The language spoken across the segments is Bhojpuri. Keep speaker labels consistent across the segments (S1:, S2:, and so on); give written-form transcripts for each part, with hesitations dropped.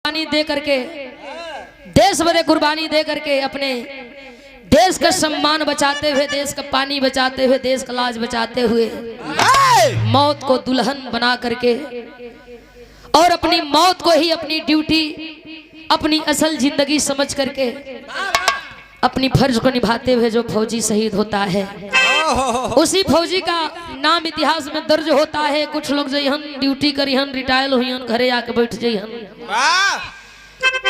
S1: कुर्बानी दे करके, देश बदे कुर्बानी दे करके अपने देश का सम्मान बचाते हुए, देश का पानी बचाते हुए, देश का लाज बचाते हुए मौत को दुल्हन बना करके और अपनी मौत को ही अपनी ड्यूटी, अपनी असल जिंदगी समझ करके अपनी फर्ज को निभाते हुए जो फौजी शहीद होता है, उसी फौजी का नाम इतिहास में दर्ज होता है। कुछ लोग जइहन ड्यूटी करिहन, रिटायर हुईहन, घरे आके बैठ जइहन।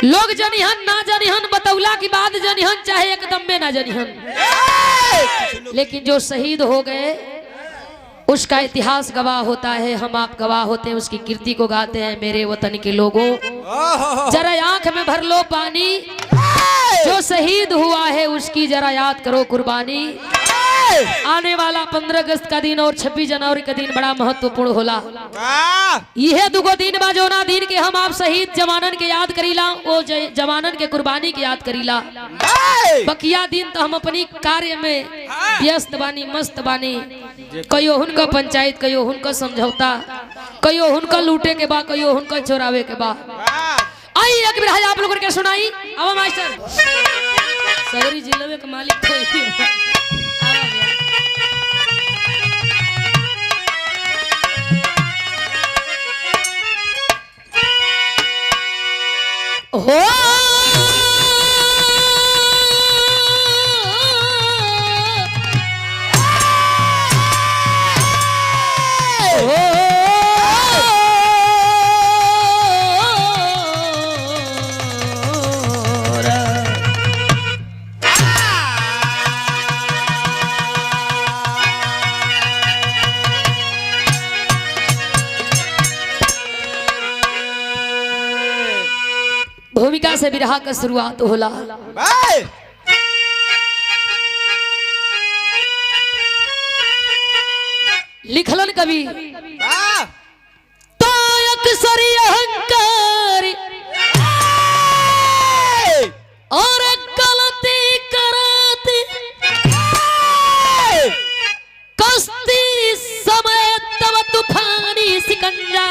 S1: लोग जनिहन ना जनिहन, बतौला की बात जनिहन, चाहे एकदम में ना जनिहन, लेकिन जो शहीद हो गए उसका इतिहास गवाह होता है। हम आप गवाह होते हैं, उसकी कीर्ति को गाते हैं। मेरे वतन के लोगों, जरा आंख में भर लो पानी, जो शहीद हुआ है उसकी जरा याद करो कुर्बानी। आने वाला 15 अगस्त का दिन और 26 जनवरी का दिन बड़ा महत्वपूर्ण होला। यह दुगो दिन बा जोना दिन के हम आप शहीद जवानन के याद करीला, वो जवानन के कुर्बानी के याद करीला। बकिया दिन तो हम अपनी कार्य में व्यस्त बानी, मस्त बानी। कयो हुनका पंचायत, कयो हुनका समझौता, कयो हुनका लूटे के बा, कयो हुनका चोरावे के बा। आई एक बार आप लोगों के सुनाई। अब मास्टर सगरी जिले के मालिक तो ही हो भूमिका से विरहा का शुरुआत होला। लिखलन कवि तो अक्सर अहंकार और गलती कराते कश्ती समय तब तूफानी सिकंजा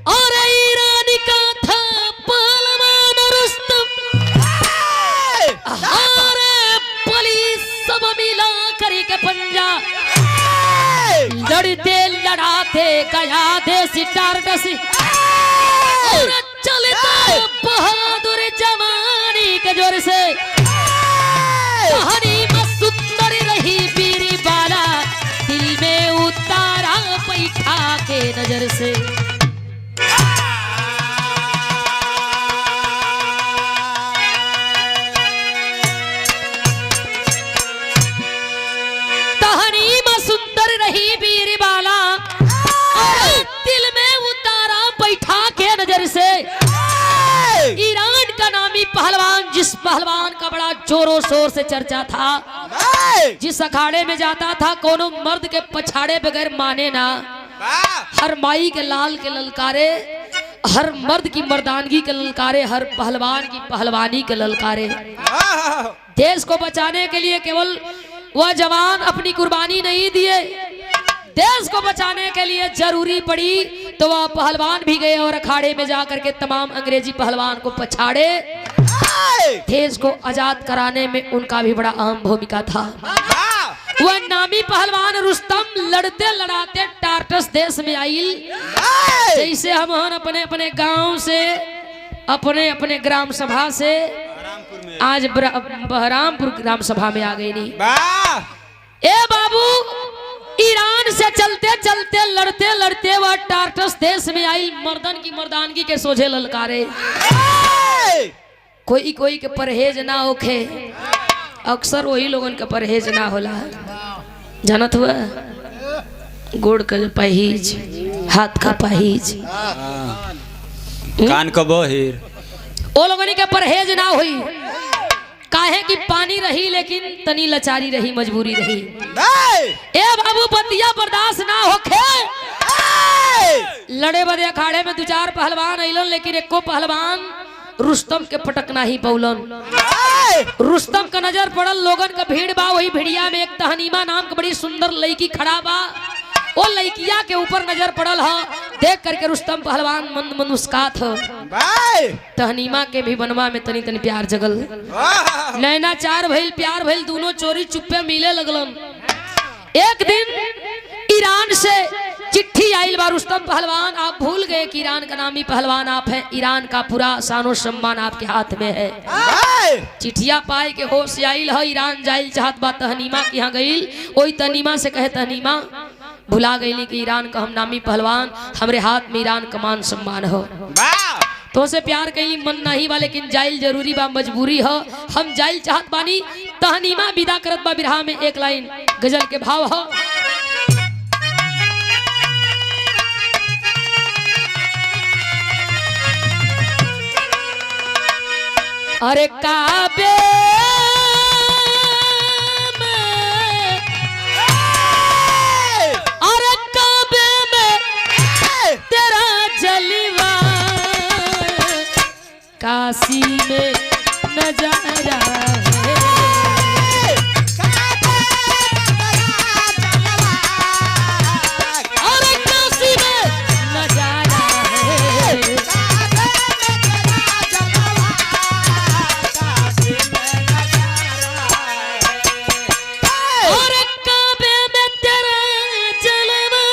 S1: और ईरानी का था पहलवान रुस्तम और पुलिस सब मिला करके पंजा लड़ते लड़ाते गया देसी टारडसी और चलता बहादुर जवानी के जोर से कहानी में सुंदर रही पीरी बाला, दिल में उतारा पैठा के नजर से। ईरान का नामी पहलवान, जिस पहलवान का बड़ा जोरों शोर से चर्चा था, जिस अखाड़े में जाता था कोनो मर्द के पछाड़े बगैर माने ना, हर माई के लाल के ललकारे, हर मर्द की मर्दानगी के ललकारे, हर पहलवान की पहलवानी के ललकारे। देश को बचाने के लिए केवल वह जवान अपनी कुर्बानी नहीं दिए, देश को बचाने के लिए जरूरी पड़ी तो वह पहलवान भी गए और अखाड़े में जाकर के तमाम अंग्रेजी पहलवान को पछाड़े। देश को आजाद कराने में उनका भी बड़ा अहम भूमिका था। वह नामी पहलवान रुस्तम लड़ते लड़ाते टार्टस देश में आई। जैसे हम अपने अपने गांव से, अपने अपने ग्राम सभा से आज बहरामपुर ग्राम सभा में आ गई। नहीं ए बाबू, ईरान से चलते चलते लड़ते लड़ते वह टार्टस देश में आई। मर्दन की मर्दानगी के सोझे ललकारे। कोई कोई के परहेज ना होखे, अक्सर वही लोगन के परहेज ना होला। जानत हुआ गोड़ का परहेज, हाथ का परहेज,
S2: कान का बहिर,
S1: वो लोगन के परहेज ना हुई। काहे कि पानी रही लेकिन तनी लाचारी रही, मजबूरी रही। ए बाबू, बतिया बर्दाश्त ना होखे। लड़े बदे अखाड़े में 2-4 पहलवान अइलन, लेकिन एको पहलवान रुस्तम के पटकना ही पौलन। रुस्तम का नजर पड़ल, लोगन का भीड़ बा। वही भिड़िया में एक तहनीमा नाम का बड़ी सुंदर लड़की खड़ा बा। वो लड़किया के ऊपर नजर पड़ल ह देख करके रुस्तम पहलवान मंद मंद मुस्कात हो तहनीमा के भी बनवा में तनी तनी प्यार जगल नैना चार भइल प्यार भइल दोनों चोरी चुप्पे मिले लगलन। एक दिन ईरान से चिट्ठी आइल बा रुस्तम पहलवान आप भूल गए कि ईरान का नामी पहलवान आप हैं ईरान का पूरा शानो सम्मान आपके हाथ में है। चिट्ठिया पाए के होश आइल है ईरान जाइल चाहत बा तहनीमा के यहाँ गइल वही तहनीमा से कहे तहनीमा भुला गई कि ईरान का हम नामी पहलवान हमरे हाथ में ईरान का मान सम्मान हो तो से प्यार कैली मन नहीं बा लेकिन जाइल जरूरी बा मजबूरी हो हम जाइल चाहत बानी। तहनीमा विदा करत बा बिरहा में एक लाइन गजल के भाव हो अरे काबे काशी में नजारा है अरे काशी में नजारा है अरे काबे में तेरा जलवा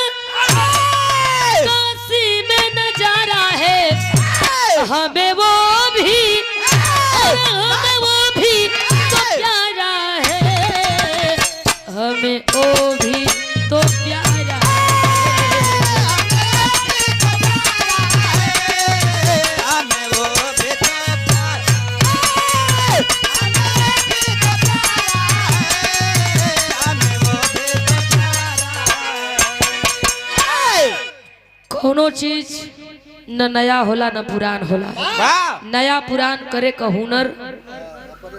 S1: काशी में नजारा है हमें वो हमें ओ भी तो प्यारा कोनो चीज न नया होला न पुरान होला नया पुरान करे का हुनर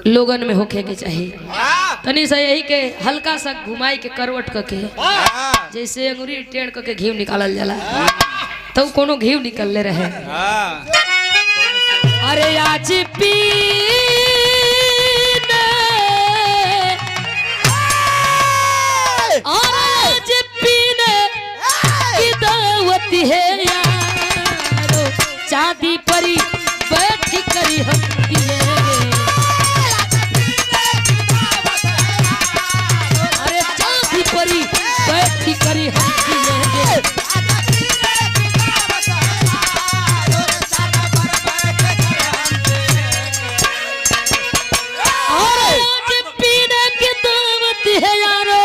S1: लोगन में होखे के चाहिए तनी सा यही के हल्का सा घुमाई के करवट करके जैसे अंगूरी टेढ़ करके घी निकालल जाला तो कोनो घी निकलले रहे। अरे आज पी आज पीने की दावत है यारो चांदी परी बैठ करी हम बैठी करी हम पीने की दावत है यारो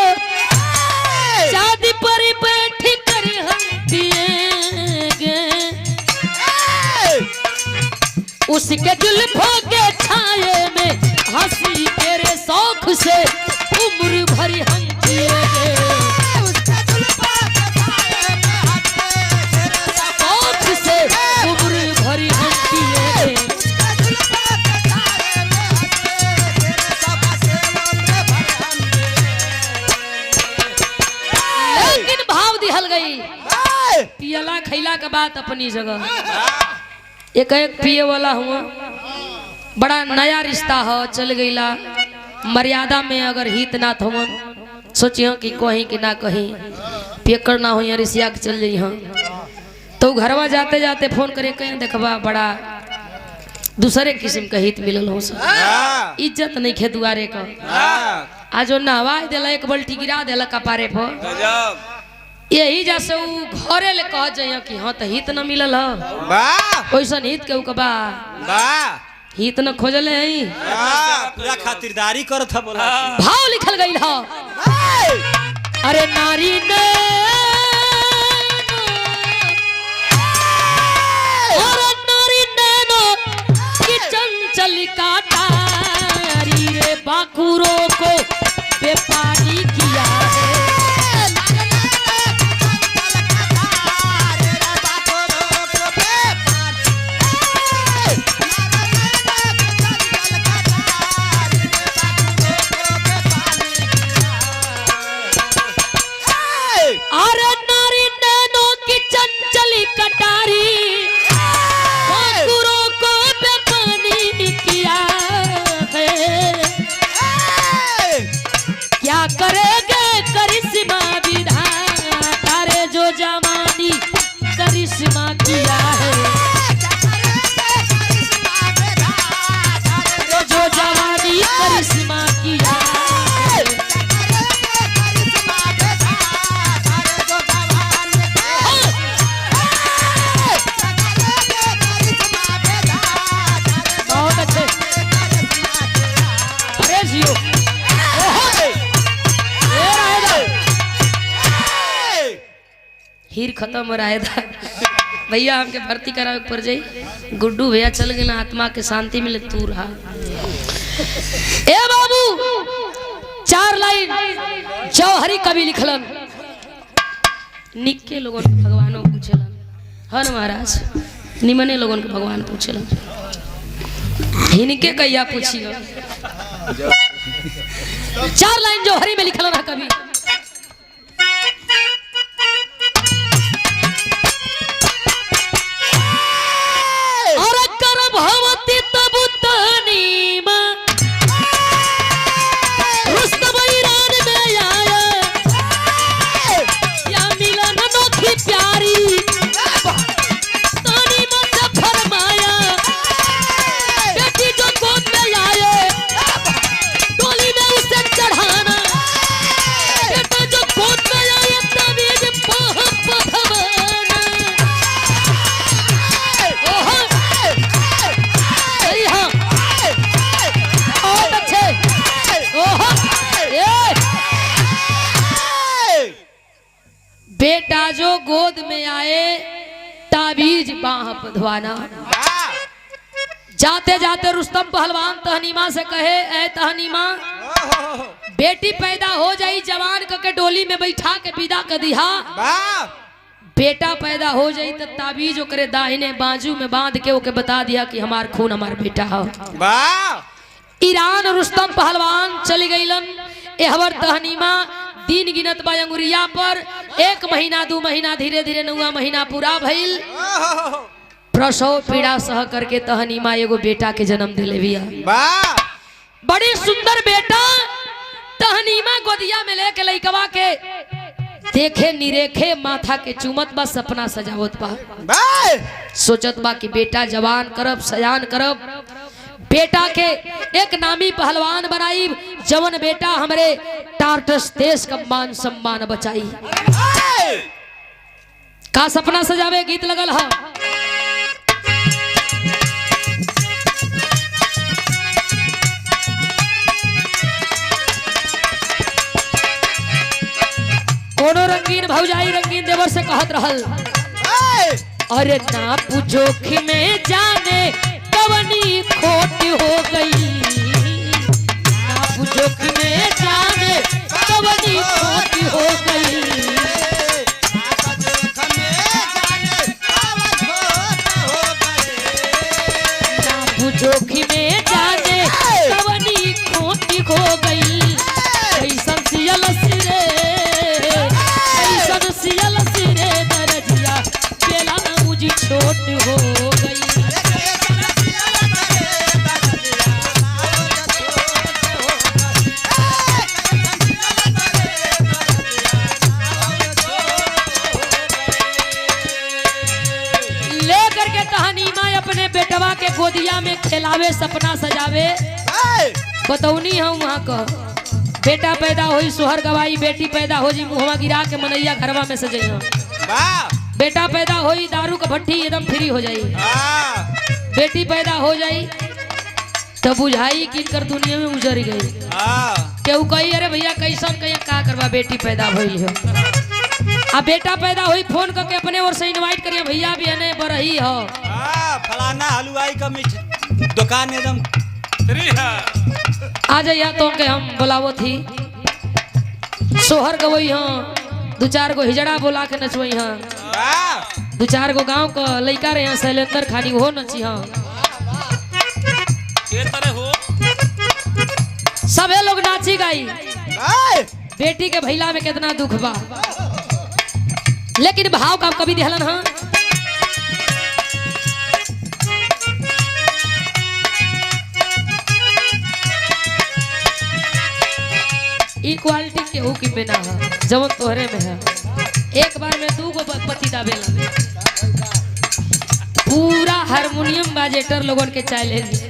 S1: शादी पर बैठी करी हम पिएंगे उसके जुल्फों के छाये में हंसी तेरे शौक से उम्र भरी हम जिएंगे पियला खैला के बात अपनी जगह एक पिए वाला हुआ बड़ा नया रिश्ता हो चल गईला मर्यादा में अगर हित ना थवन सोचियो कि कहीं कि ना कहीं पेकर ना हो रिसिया के चल जाइ तो घरवा जाते जाते फोन करे कहीं देखबा बड़ा दूसरे किस्म का हित मिलल हो इज्जत नहीं खे दुआरे का आज नहवा दिला एक बल्टी गिरा दिला कपारे पर यही जैसे घरे ले कह जाइए कि हाँ तो हित न मिलल वैसन हित के बा हित न खोजले
S2: पूरा खातिरदारी करत है बोला
S1: भाव लिखल गई है अरे नारी ने नारी नैनो की चंचलिका तारी रे बाकुरों को बेपानी किया है खीर खत्म हो रहा है था भैया हमके भर्ती करावे पर जाई गुड्डू भैया चल गए आत्मा के शांति मिले तू रहा ए बाबू 4 लाइन जौहरी कवि लिखलन निक्के लोगन के भगवानों पूछलन हन महाराज निमने लोगन के भगवान पूछलन हिनके कहिया पूछियो 4 लाइन जौहरी में लिखलन है कवि बेटा जो गोद में आए ताबीज बाह बंधवाना जाते जाते रुस्तम पहलवान तहनीमा से कहे ऐ तहनीमा बेटी पैदा हो जाई जवान के डोली में बैठा के विदा कर दिहा बेटा पैदा हो जाई तो ताबीज ओकरे दाहिने बाजू में बांध के ओके बता दिया कि हमार खून हमार बेटा हो ईरान रुस्तम पहलवान चली गईलन एहवर तहनीमा दिन गिनत बा अंगुरिया पर 1 महीना 2 महीना धीरे धीरे 9वां महीना पूरा भइल प्रसव पीड़ा सह करके तहनीमा एगो बेटा के जन्म दिले बिया बड़ी सुंदर बेटा तहनीमा गोदिया में लेके लइकवा के देखे निरेखे माथा के चुमत बा सपना सजावत बा सोचत बा कि बेटा जवान करब सयान करब बेटा के एक नामी पहलवान बनाई जवन बेटा हमरे टार्टस देश का मान सम्मान बचाई का सपना सजावे गीत लगल है कोनो रंगीन भौजाई रंगीन देवर से कहत रहल अरे ना पूछो कि मैं जाने कवनी खोट हो गई ना पूछो कि मैं जाने कवनी खोट हो गई ना पूछो कि मैं जाने कवनी खोट हो गई कैसन सियल सिरे कैसन सियल सिरे दरजिया बेला ना मुझे छोट हो गई अपने बेटवा के गोदिया में खिलावे सपना सजावे बतौनी हम वहाँ का बेटा पैदा होई सोहर गवाई बेटी पैदा हो जी मुहवा गिरा के मनैया घरवा में सजे बेटा पैदा होई दारू का भट्टी एकदम फ्री हो जाई बेटी पैदा हो जाई तो बुझाई कि इनकर दुनिया में उजर गई केहू कही अरे भैया कैसन कहीं का करवा बेटी पैदा होई हो अब बेटा पैदा हुई फोन करके अपने ओर से इनवाइट करिए भैया भी है बरही हो
S2: फलाना हलवाई का दुकान एकदम फ्री है
S1: आ जाइए तो के हम बुलावो थी सोहर गवई हाँ 2-4 गो हिजड़ा बोला के नचवई हाँ 2-4 गो गांव का लइका रहे शैलेंद्र खानी हो नची हाँ सबे लोग नाची गाई बेटी के भैला में कितना दुख बा लेकिन भाव का कभी दिहलन हाँ इक्वालिटी केहू की बिना है जवन तोहरे में है एक बार में 2 गो पति दाबेला पूरा हारमोनियम बाजेटर लोगन के चैलेंज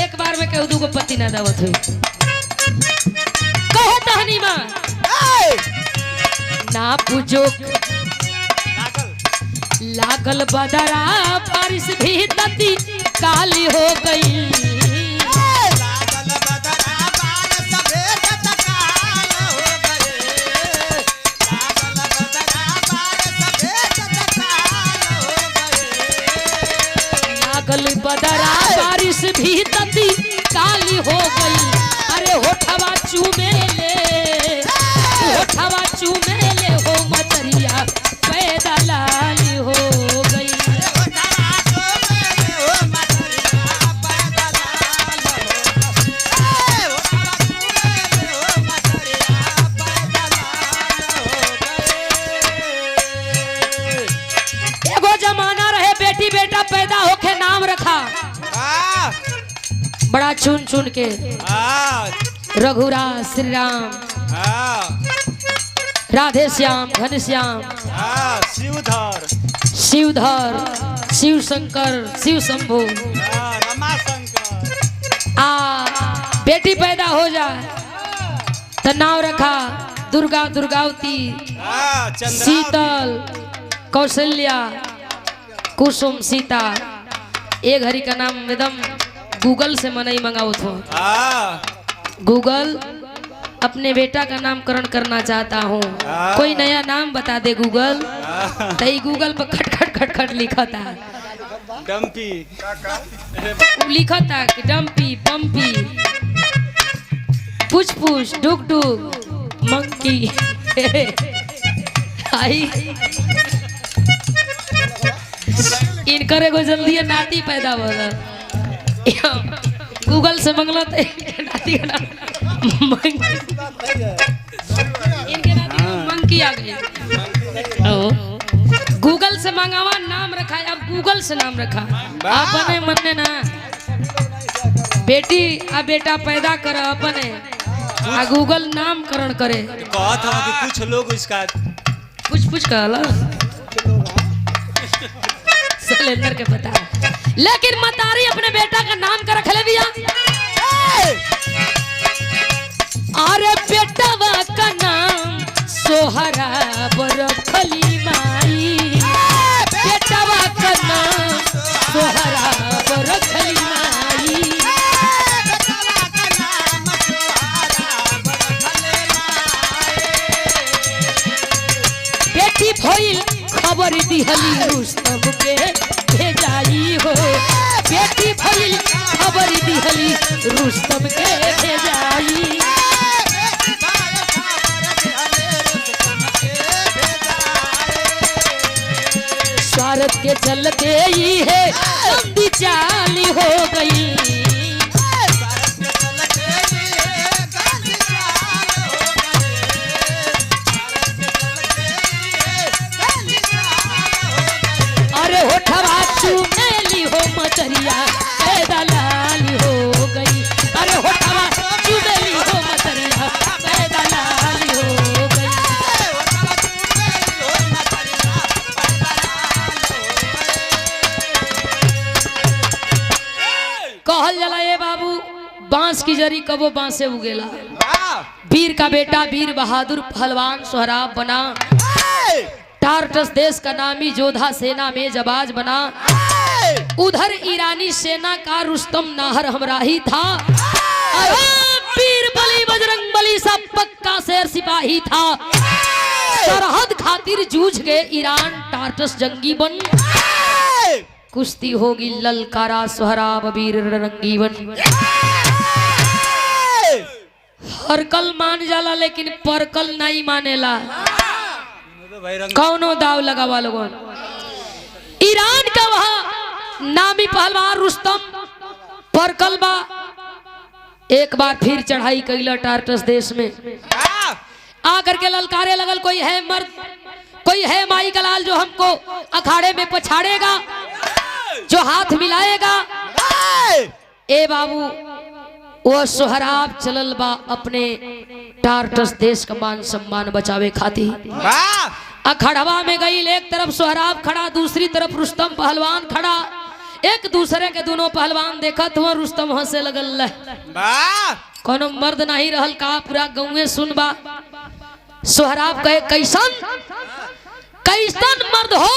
S1: एक बार में केहू 2 गो पति ना दावत हुई कहो तहनीमा ना पूछो लागल बदरा बारिश भी तती काली हो गई लागल बदरा बारिश भी तती काली हो गई। अरे होठवा चूमे ले हो मचरिया पैदा लाली हो गई। एगो जमाना रहे बेटी बेटा पैदा होके नाम रखा बड़ा चुन चुन के, रघुराज श्री राम, राधे श्याम घनश्याम,
S2: शिवधर,
S1: शिवधर, शिव शंकर, शिव शंभु। बेटी पैदा हो जाए तो नाम रखा दुर्गा, दुर्गावती, शीतल, कौशल्या, कुसुम, सीता। एक घड़ी का नाम एकदम गूगल से मनाई मंगाओ थो। गूगल अपने बेटा का नामकरण करना चाहता हूँ, कोई नया नाम बता दे गूगल। तो गूगल पर खट खट खट खट लिखा था
S2: डम्पी,
S1: लिखा था कि डम्पी, पम्पी, पुछ पुछ, डुक डुक, मंकी। आई इनकर एगो जल्दी नाती पैदा हो गूगल से मंगलो तो नाती का नाम इनके नाती मंकी आ गई। गूगल से मंगावा नाम रखा, अब गूगल से नाम रखा। अपने मन ने ना बेटी आ बेटा पैदा कर अपने आ गूगल नामकरण करे।
S2: कहत हम कि कुछ लोग इसका
S1: कुछ कहला सिलेंडर के पता, लेकिन मतारी अपने बेटा का नाम कर रखले बिया। अरे बेटवा का नाम सोहरा रखली माई, बेटवा का नाम सोहरा रखली माई। बेटी भइल खबर दिहली रुस्तम के भेजाई हो, बेटी भइल खबर दिहली रुस्तम के भेजाई। स्वार्थ के चलते ही है लंबी चाली हो गई। होठवा चुमेली हो मचरिया पैदा लाली हो गई। अरे होठवा चुमेली हो मचरिया पैदा लाली हो गई। कहल जला ये बाबू बांस की जरी कबो बांसे उगेला। वीर का बेटा वीर बहादुर पहलवान सोहराब बना, टार्टस देश का नामी जोधा सेना में जबाज बना। उधर ईरानी सेना का रुस्तम नाहर हमराही था। वीर बली बजरंग बली सब पक्का शेर सिपाही था। सरहद खातिर जूझ गए ईरान टार्टस जंगी बन। कुश्ती होगी ललकारा सोहराब वीर रंगी बन। हरकल मान जाला लेकिन परकल नहीं मानेला। कौनो दाव लगावा लोगों। ईरान का वहां नामी पहलवान रुस्तम परकल बा। एक बार फिर चढ़ाई कैला टार्टस देश में आकर के ललकारे लगल, कोई है मर्द, कोई है माई का लाल जो हमको अखाड़े में पछाड़ेगा, जो हाथ मिलाएगा। ए बाबू वो सोहराब चलल बा अपने टार्टस देश का मान सम्मान बचावे खाती। अखड़वा में गई, एक तरफ सोहराब खड़ा, दूसरी तरफ रुस्तम पहलवान खड़ा। एक दूसरे के दोनों पहलवान देखत हुआ। रुस्तम हंसे लगल, कोनो मर्द नहीं रहल का, पूरा गाँव सुन बा। सोहराब कहे कैसन कैसन मर्द हो,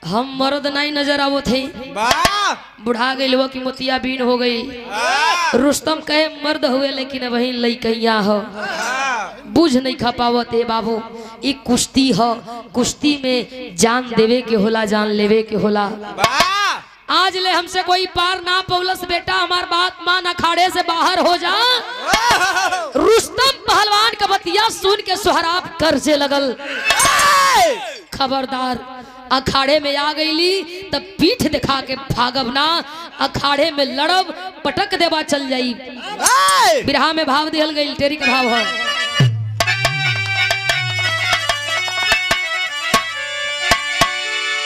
S1: हम मर्द नहीं नजर आवो थे, बुढ़ा गई वो की मोतिया बीन हो गई। रुस्तम कहे मर्द हुए लेकिन वही लइकैया हो। बुझ नहीं खा पावत ए बाबू। ई कुश्ती ह, कुश्ती में जान देवे के होला, जान लेवे के होला। आज ले हमसे कोई पार ना पौलस बेटा, हमार बात मान, अखाड़े से बाहर हो जा। रुस्तम पहलवान का बतिया सुन के सोहराब कर्जे लगल। खबरदार, अखाड़े में आ गईली तब पीठ दिखा के भागब ना, अखाड़े में लड़ब, पटक देवा चल जाई। बिरहा में भाव दिहल गई, टेरी का भाव है।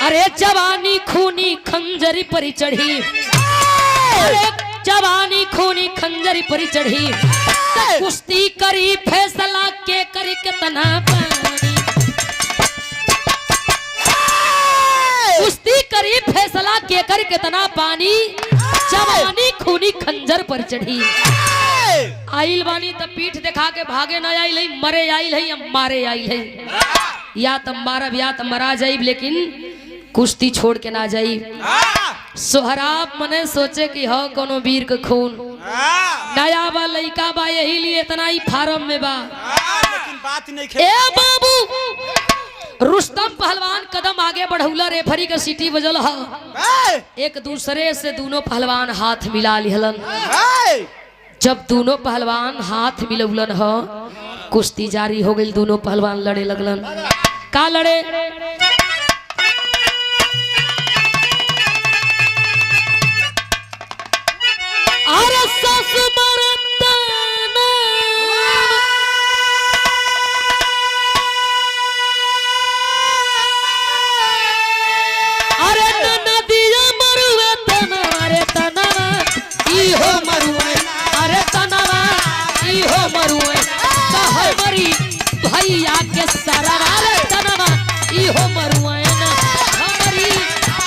S1: अरे जवानी खूनी खंजरी परी चढ़ी, अरे जवानी खूनी खंजरी परी चढ़ी, कुश्ती करी फैसला के करी कितना पानी, कुश्ती करी फैसला के कर कितना पानी, जवानी खूनी खंजर पर चढ़ी। आइल बानी तब पीठ दिखा के भागे न आइल है, मरे आइल है या मारे आइल है। या तब मारब या तब मरा जाइब, लेकिन कुश्ती छोड़ के ना जाइब। सोहराब मने सोचे कि हो कोनो वीर के खून, नया बा लइका बा, यही लिए इतना ही फार्म में बा।
S2: लेकिन बात नहीं
S1: ए बाबू, रुस्तम पहलवान कदम आगे बढ़ौला, रेफरी का सीटी बजल ह। एक दूसरे से दोनों पहलवान हाथ मिला लिहलन। जब दोनों पहलवान हाथ मिलौलन ह, कुश्ती जारी हो गई, दोनों पहलवान लड़े लगलन। का लड़े? अरे सासु मरताना, अरे नदिया मरुए तना, अरे तना इहो मरुए, अरे तनवा इहो मरुए, कहर मरी भैया के सारा, अरे तनवा इहो मरुए ना, हमारी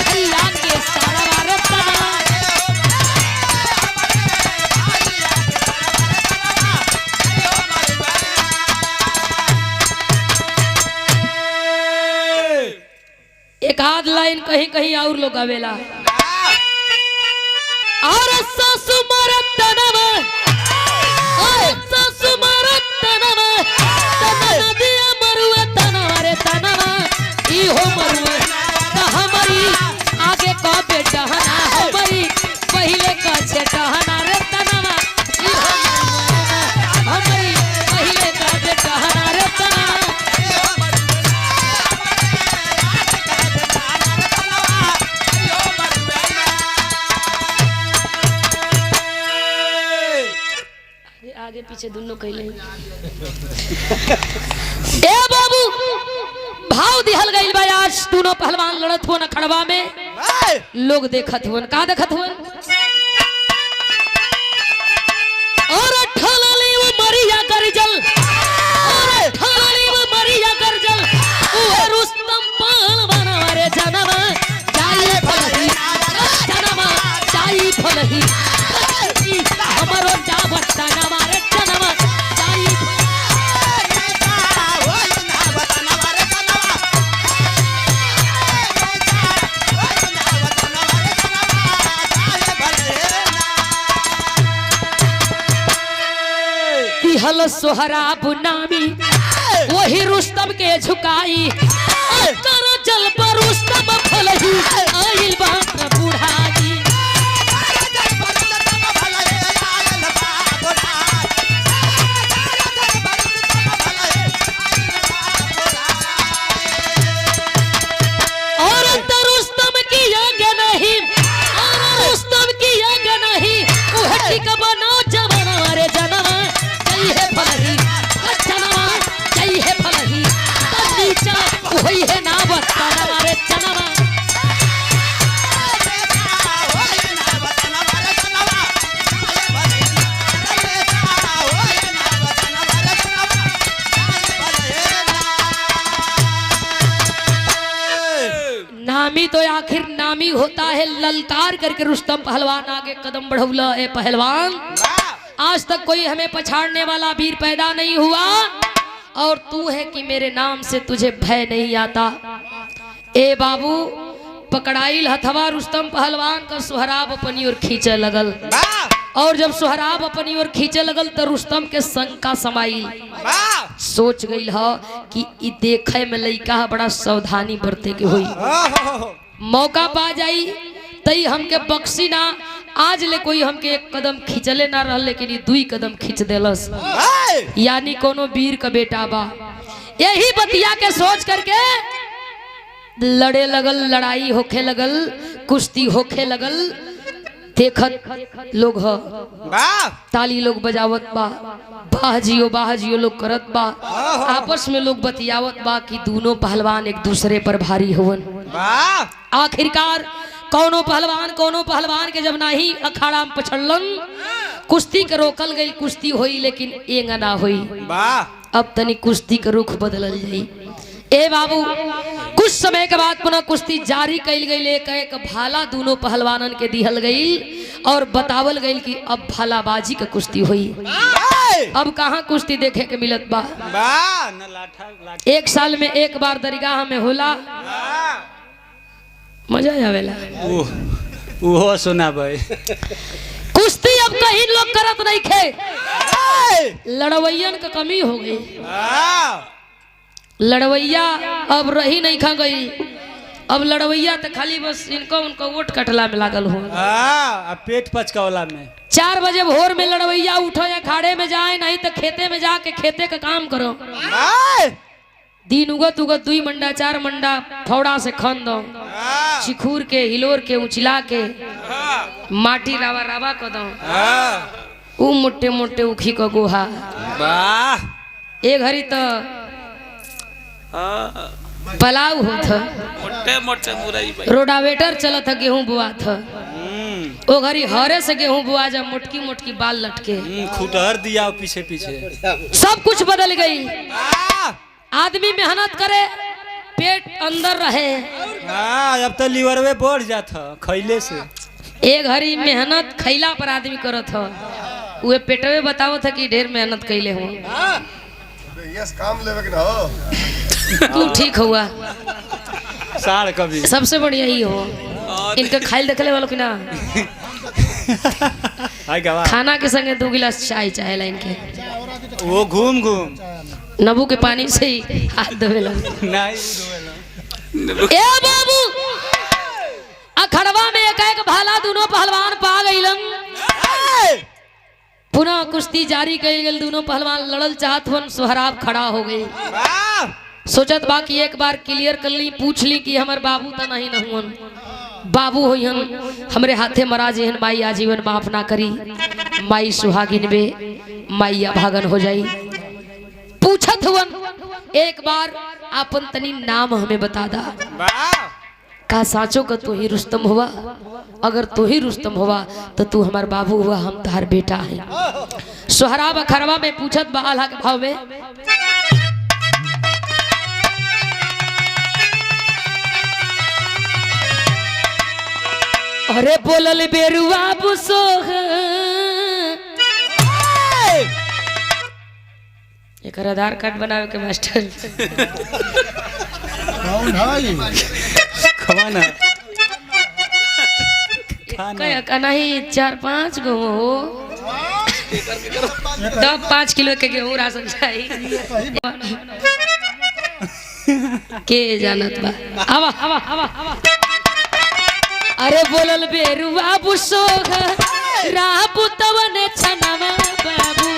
S1: भैया के सारा, अरे तनवा। एक आध लाइन कहीं कहीं और लोग आवेला। और सासु मरत तनवा, और सासु मरत तनवा, तना दिया मरुए तनवा, रे तनवा इहो मरुए, त हमारी आगे का बेटा हना, हमारी पहले का छेटा हना, रे तनवा इहो मरुए, हमारी पहले का बेटा हना, रे तनवा। आगे पीछे दोनों कहले। ए बाबू, भाव दिहल गइल बा। आज दोनों पहलवान लड़त हुआ अखड़वा में, लोग देखत हुआ। का देखत हुआ? और ठलली वो मरिया करजल, और ठलली वो मरिया करजल, ओए रुस्तम पहलवान, रे जनवा जाई फलही, जनवा जाई फलही, हमरो जावत तनवा, रे जनवा जाई हल सोहराब नामी, वही रुस्तम के झुकाई, कर जल पर रुस्तम फलही, आइल बात बुढ़ाई। और रुस्तम की आगे नहीं, और रुस्तम की आगे नहीं, वह ठीक बनाओ जवाना, रे जनवा है फलही, जनवा जय है फलही, नीचा वही है ना बतना, रे जनवा। नामी तो आखिर नामी होता है, ललकार करके रुस्तम पहलवान आगे कदम बढ़ौला। ए पहलवान, आज तक कोई हमें पछाड़ने वाला वीर पैदा नहीं हुआ, और तू है कि मेरे नाम से तुझे भय नहीं आता। ए बाबू, पकड़ाइल हथवा रुस्तम पहलवान का सोहराब अपनी ओर खींचे लगल। और जब सोहराब अपनी ओर खींचे लगल तो रुस्तम के शंका समाई। सोच गई ह कि इ देखे में लइका बड़ा सावधानी बरते के हुई, मौका पा जाई तई हमके बख्शी ना। आज ले कोई हमके एक कदम खींचले ना रह, लेकिन ये 2 कदम खींच देलस, यानी कोनो वीर का बेटा बा। यही बतिया के सोच करके लड़े लगल, लड़ाई होखे लगल, कुश्ती होखे लगल। देखत लोग ह, ताली लोग बजावत बा, बाह जियो लोग करत बा। आपस में लोग बतियावत बा कि दोनों पहलवान एक दूसरे पर भारी होवन। आखिरकार कोनो पहलवान के जब नाही अखाड़ा में पछड़लन, कुश्ती के रोकल गई, कुश्ती होई लेकिन एंगा ना होई। अब तनी कुश्ती के रुख बदलल जाई। ए बाबू, कुछ समय के बाद पुनः कुश्ती जारी कैल गई। एक भाला दोनों पहलवानन के दिहल गई और बतावल गई कि अब भालाबाजी का कुश्ती हुई। अब कहाँ कुश्ती देखे के मिलत बा। एक साल में एक बार दरगाह में होला, मजा आवेला।
S2: वो सुना भाई,
S1: कुश्ती अब कहीं लोग करत नहीं खे, लड़वैयन का कमी हो गई। लड़वैया अब रही नहीं खा गई। अब लड़वैया तो खाली बस उनको वोट कटला में लागल हो,
S2: पेट पचकावला में।
S1: 4 बजे भोर में लड़वैया उठो या खाड़े में जाए, नहीं तो खेते में जाके खेते का काम करो। दिन उगत 2 मंडा 4 मंडा फौड़ा से खन दो, चिखूर के हिलोर के उछला के माटी रावा रावा कर दो। उ मोटे मोटे उखी का गोहा ए घड़ी तो पलाव होत,
S3: मोटे मुरई
S1: रोडावेटर चलत, गेहूं बुआ था। ओ घड़ी हरे से गेहूं बुआ, जब मोटकी मोटकी बाल लटके,
S2: खुटहर दिया पीछे पीछे।
S1: सब कुछ बदल गई। आदमी मेहनत करे, पेट अंदर रहे।
S2: अब तो लीवरवे बढ़ जाता खैले से।
S1: एक घड़ी मेहनत खैला पर आदमी करत ह, वे पेटवे बतावत है कि ढेर मेहनत कैले हो।
S4: काम लेवे के ना हो।
S1: तू ठीक हुआ,
S2: साड़ कभी
S1: सबसे बढ़िया ही हो। इनका खाइल देखले वालों की ना, खाना के संगे 2 गिलास चाय चाहेला इनके।
S2: वो घूम घूम
S1: नबू के पानी से ही हाथ धोवेला। ए बाबू, अखड़वा में एक भाला दोनों पहलवान पा गईलन। पुनः कुश्ती जारी कई गई, दोनों पहलवान लड़ल चाहत हुन। सोहराब खड़ा हो गई, सोचत बा कि एक बार क्लियर कर ली, पूछ ली कि हमार बाबू तो नहीं नहुन, बाबू होइहन हमरे हाथे मरा जेहन, माई आजीवन माफ ना करी, माई सुहागिन बे, माई अभागन हो जाई। पूछत हुवन एक बार आपन तनी नाम हमें बता दा। का साचो का तू ही रुस्तम हुआ? अगर तू ही रुस्तम हुआ तो तू हमार बाबू हुआ, हम तार बेटा है। सोहराब अखरवा में पूछत बा आल्हा के भाव में, अरे बोलल बेरुआ बुसोह, एक आधार कार्ड बनावे के मास्टर
S2: खवाना
S1: का नहीं 4-5 गो हो, 5 किलो के गेहूं राशन चाहिए। के जानत बा, आवा आवा आवा आवा। अरे बोलल बेरुआ बुसोह, रापुतवन छनवा बाबू,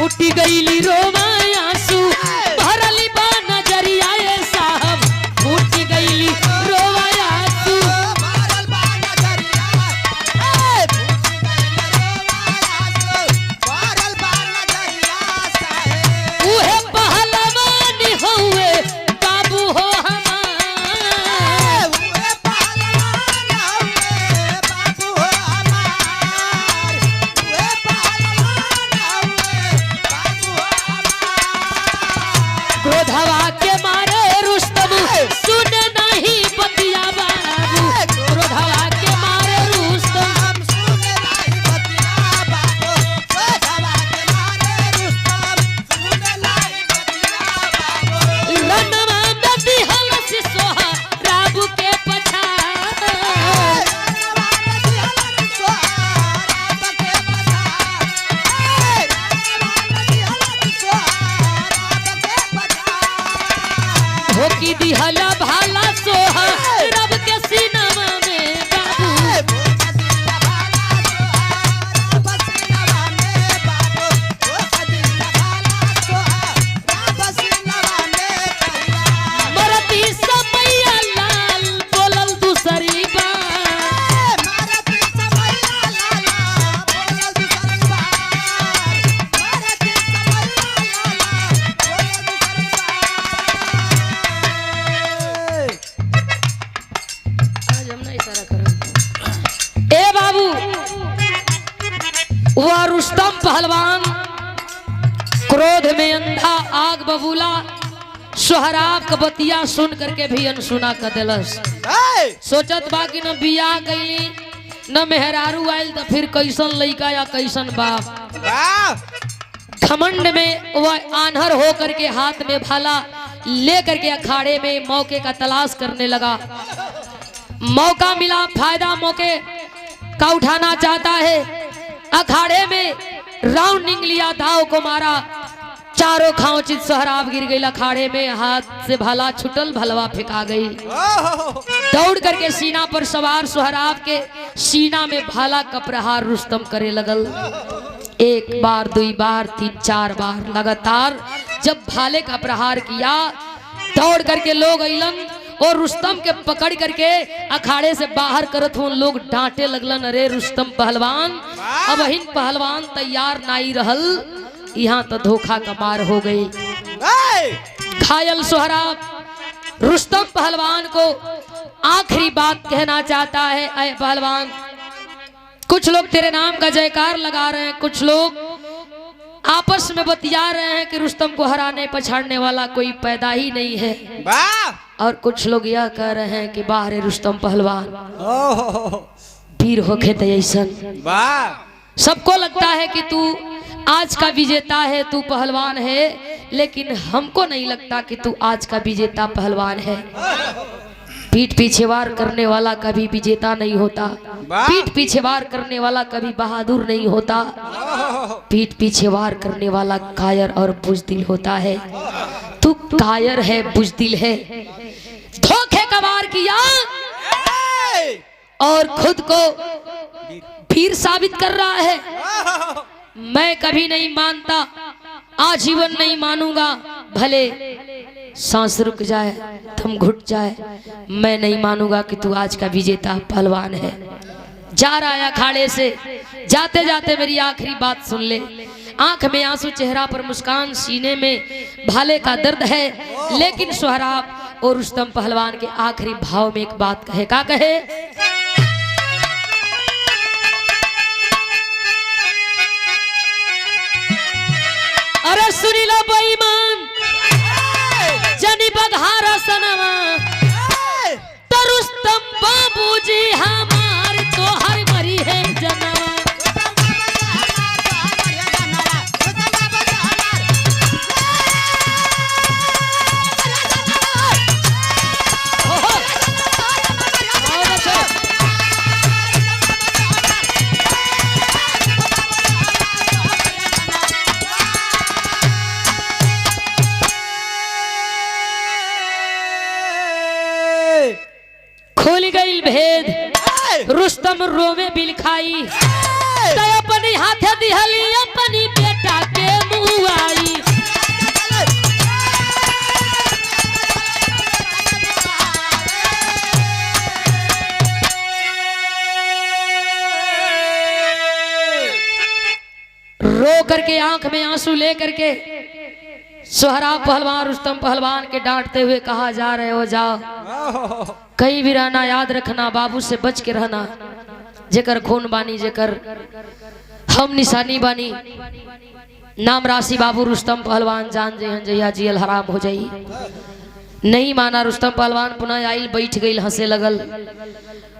S1: उठी गईली रोवा आंसू, भरली बा नजरिया ए साहब, उठी गईली रोवा आंसू, भरल बा नजरिया, भरल बा नजरिया साहेब। उहे पहलवानी हउए बाबू हो हमार, उहे पहलवान बबूला सोहराब का बतिया सुन करके भी अनसुना कर दिलस। सोचत बा कि न बियाह कैली न मेहरारू आयल तो फिर कैसन लइका या कैसन बाप। घमंड में वह आन्हर हो करके हाथ में भाला ले करके अखाड़े में मौके का तलाश करने लगा। मौका मिला, फायदा मौके का उठाना चाहता है। अखाड़े में राउंडिंग लिया, दाव को मारा, चारों खांचित सोहराब गिर गई अखाड़े में। हाथ से भाला छुटल, भलवा फेंका गई। दौड़ करके सीना पर सवार सोहराब के सीना में भाला का प्रहार रुस्तम करे लगल। एक बार, दुई बार, तीन चार बार लगातार जब भाले का प्रहार किया, दौड़ करके लोग अइलन और रुस्तम के पकड़ करके अखाड़े से बाहर करत हुन। लोग डांटे लगलन, अरे रुस्तम पहलवान, अब हिन पहलवान तैयार नहीं रहल, यहाँ तो धोखा का मार हो गई। घायल सोहराब रुस्तम पहलवान को आखिरी बात कहना चाहता है। अय पहलवान, कुछ लोग तेरे नाम का जयकार लगा रहे हैं, कुछ लोग आपस में बतिया रहे हैं कि रुस्तम को हराने पछाड़ने वाला कोई पैदा ही नहीं है, और कुछ लोग यह कह रहे हैं कि बाहर रुस्तम पहलवान वीर होके तैसन। सबको लगता है कि तू आज का विजेता है, तू पहलवान है, लेकिन हमको नहीं लगता कि तू आज का विजेता पहलवान है। पीठ पीछे वार करने वाला कभी विजेता नहीं होता, पीठ पीछे वार करने वाला कभी बहादुर नहीं होता, पीठ पीछे वार करने वाला कायर और बुजदिल होता है। तू कायर है, बुजदिल है, धोखे का वार किया और खुद को वीर साबित कर रहा है। मैं कभी नहीं मानता, आजीवन नहीं मानूंगा, भले सांस रुक जाए, दम घुट जाए, मैं नहीं मानूंगा कि तू आज का विजेता पहलवान है। जा रहा है अखाड़े से, जाते जाते मेरी आखिरी बात सुन ले। आंख में आंसू, चेहरा पर मुस्कान, सीने में भाले का दर्द है, लेकिन सोहराब और रुस्तम पहलवान के आखिरी भाव में एक बात कहे। क्या कहे? अरे सुनी लो बेईमान, जनी बघारा सनवा, तो रुस्तम बाबूजी हमार तो हर मरी है जनवा। खोल गई भेद, रुस्तम रोवे बिल खाई, तो अपनी हाथ दिहली अपनी बेटा के मुँह आई। रो करके आंख में आंसू ले करके सोहराब पहलवान रुस्तम पहलवान के डांटते हुए कहा, जा रहे हो जाओ, कहीं भी रहना, याद रखना, बाबू से बच के रहना, जेकर खून बानी, जेकर हम निशानी बानी, नाम राशि बाबू रुस्तम पहलवान, जान जइहन जहिया जियल हराम हो जाई। नहीं माना रुस्तम पहलवान, पुनः आइल, बैठ गई, हंसे लगल।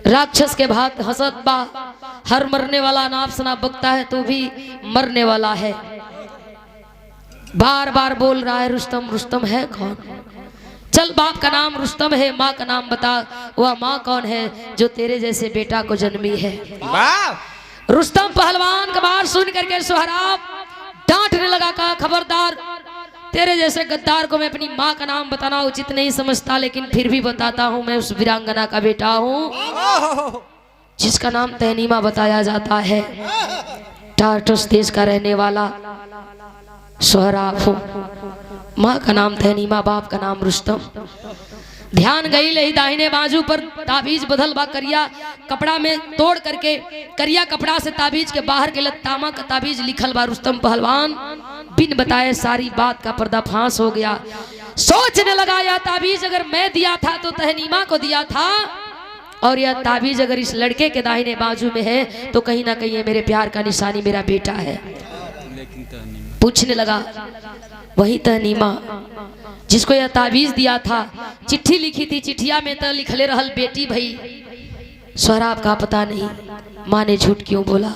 S1: राक्षस के भात हंसत बा, हर मरने वाला नाप सना बकता है तो भी मरने वाला है। बार बार बोल रहा है रुस्तम, रुस्तम है कौन? चल, बाप का नाम रुस्तम है, माँ का नाम बता, वह माँ कौन है जो तेरे जैसे बेटा को जन्मी है? रुस्तम पहलवान का बात सुन करके सोहराब डांटने लगा, कहा, खबरदार, तेरे जैसे गद्दार को मैं अपनी माँ का नाम बताना उचित नहीं समझता, लेकिन फिर भी बताता हूँ, मैं उस वीरांगना का बेटा हूँ जिसका नाम तहनीमा बताया जाता है। टार्टस देश का रहने वाला सोहराब हूँ, माँ का नाम तहनीमा, बाप का नाम रुस्तम। ध्यान गई ले दाहिने बाजू पर ताबीज बदल बा, करिया कपड़ा में तोड़ करके करिया कपड़ा से ताबीज के बाहर के लतामा का ताबीज लिखल बा। रुस्तम पहलवान बिन बताए सारी बात का पर्दाफाश हो गया। सोचने लगा, यह ताबीज अगर मैं दिया था तो तहनीमा को दिया था, और यह ताबीज अगर इस लड़के के दाहिने बाजू में है तो कहीं ना कहीं ये मेरे प्यार का निशानी, मेरा बेटा है। पूछने लगा, वही तहनीमा जिसको यह ताबीज दिया था, चिट्ठी लिखी थी, चिट्ठिया में तो लिखले रहल बेटी भई सोहराब का पता नहीं माँ ने झूठ क्यों बोला,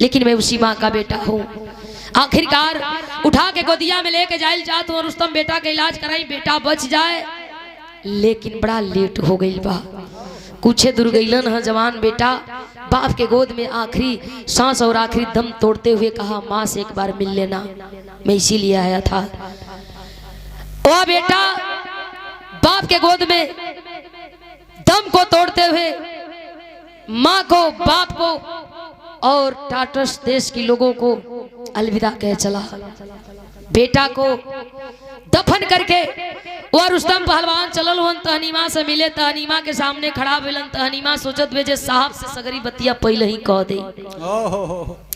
S1: लेकिन मैं उसी माँ का बेटा हूँ। आखिरकार उठा के गोदिया में लेके जाइल जात हूँ, रुस्तम बेटा का इलाज कराई, बेटा बच जाए, लेकिन बड़ा लेट हो गई बा। कुछ दूर गईलन है जवान बेटा, बाप के गोद में आखिरी सांस और आखिरी दम तोड़ते हुए कहा माँ से एक बार मिल लेना, मैं इसीलिए आया था। ओ बेटा बाप के गोद में दम को तोड़ते हुए माँ को, बाप को और टाटस देश के लोगों को अलविदा कह चला। बेटा को दफन करके वह रुस्तम पहलवान चलल हुन तहनीमा से मिले, तहनीमा के सामने खड़ा भेलन। तहनीमा सोचत भेजे साहब से सगरी बतिया पहले ही कह दे,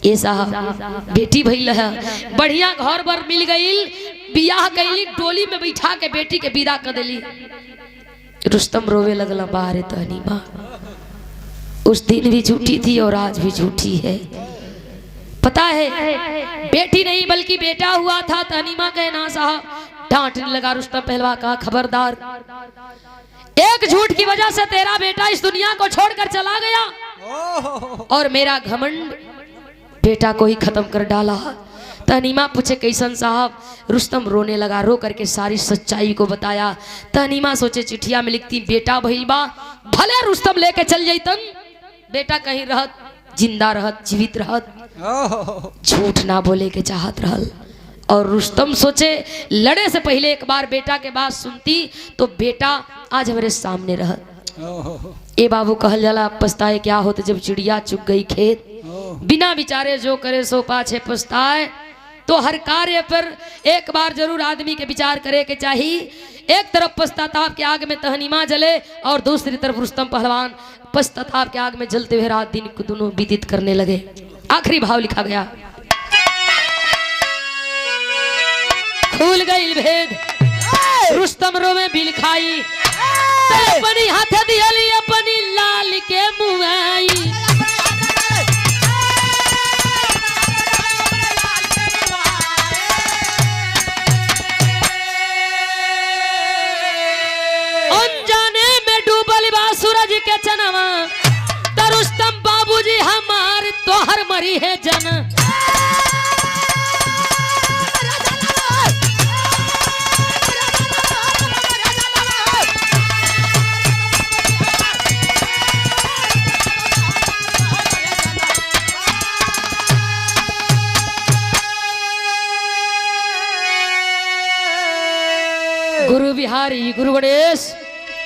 S1: ए साहब बेटी भइल है, बढ़िया घर बर मिल गई, बियाह कैली, डोली में बैठा के बेटी के विदा कर देली। रुस्तम रोवे लगला, बाहर तहनीमा उस दिन भी झूठी थी और आज भी झूठी है। पता है बेटी नहीं बल्कि बेटा हुआ था। तहनीमा कहे ना साहब, डांटने लगा रुस्तम पहलवा, कहा खबरदार, एक झूठ की वजह से तेरा बेटा इस दुनिया को छोड़कर चला गया और मेरा घमंड बेटा को ही खत्म कर डाला। तहनीमा पूछे कैसन साहब? रुस्तम रोने लगा, रो करके सारी सच्चाई को बताया। तहनीमा सोचे चिट्ठिया में लिखती बेटा भइल बा, भले रुस्तम लेके चल जैतन, बेटा कहीं रहत, जिंदा रहत, जीवित रहत, झूठ ना बोले के चाहत रहल। और रुस्तम सोचे लड़े से पहले एक बार बेटा के बात सुनती तो बेटा आज हमारे सामने रहत। ए बाबू कहल जाला पछताए क्या होते जब चिड़िया चुग गई खेत, बिना विचारे जो करे सो पाछे पछताए। तो हर कार्य पर एक बार जरूर आदमी के विचार करे के चाहिए। एक तरफ पश्चाताप के आग में तहनीमा जले और दूसरी तरफ रुस्तम पहलवान पश्चाताप के आग में जलते हुए रात दिन को दोनों व्यतीत करने लगे। आखिरी भाव लिखा गया, खुल गई भेद रुस्तम रोवे बिल खाई, अपनी हाथ दियली अपनी लाल के मुआई। सूरज के चनवा तरुस्तम बाबूजी हमार तोहर मरी है जन। गुरु बिहारी, गुरु गणेश,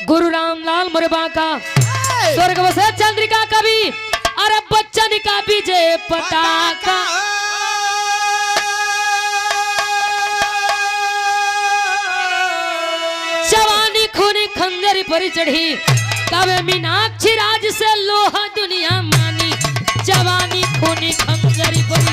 S1: गुरु रामलाल मुरबा का स्वर्ग बसे चंद्रिका कवि, अरे बच्चन का विजय पताका। जवानी खूनी खंजर पर चढ़ी, कवे मीनाक्षी राज से लोहा दुनिया मानी। जवानी खूनी खंजर पर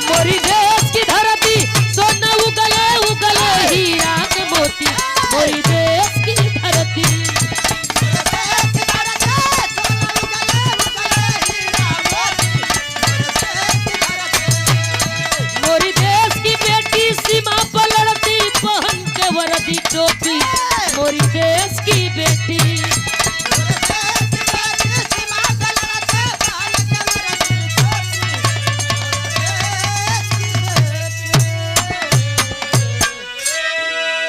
S1: मोरी देश की धरती सोना उगले उगले हीरा के मोती, मोरी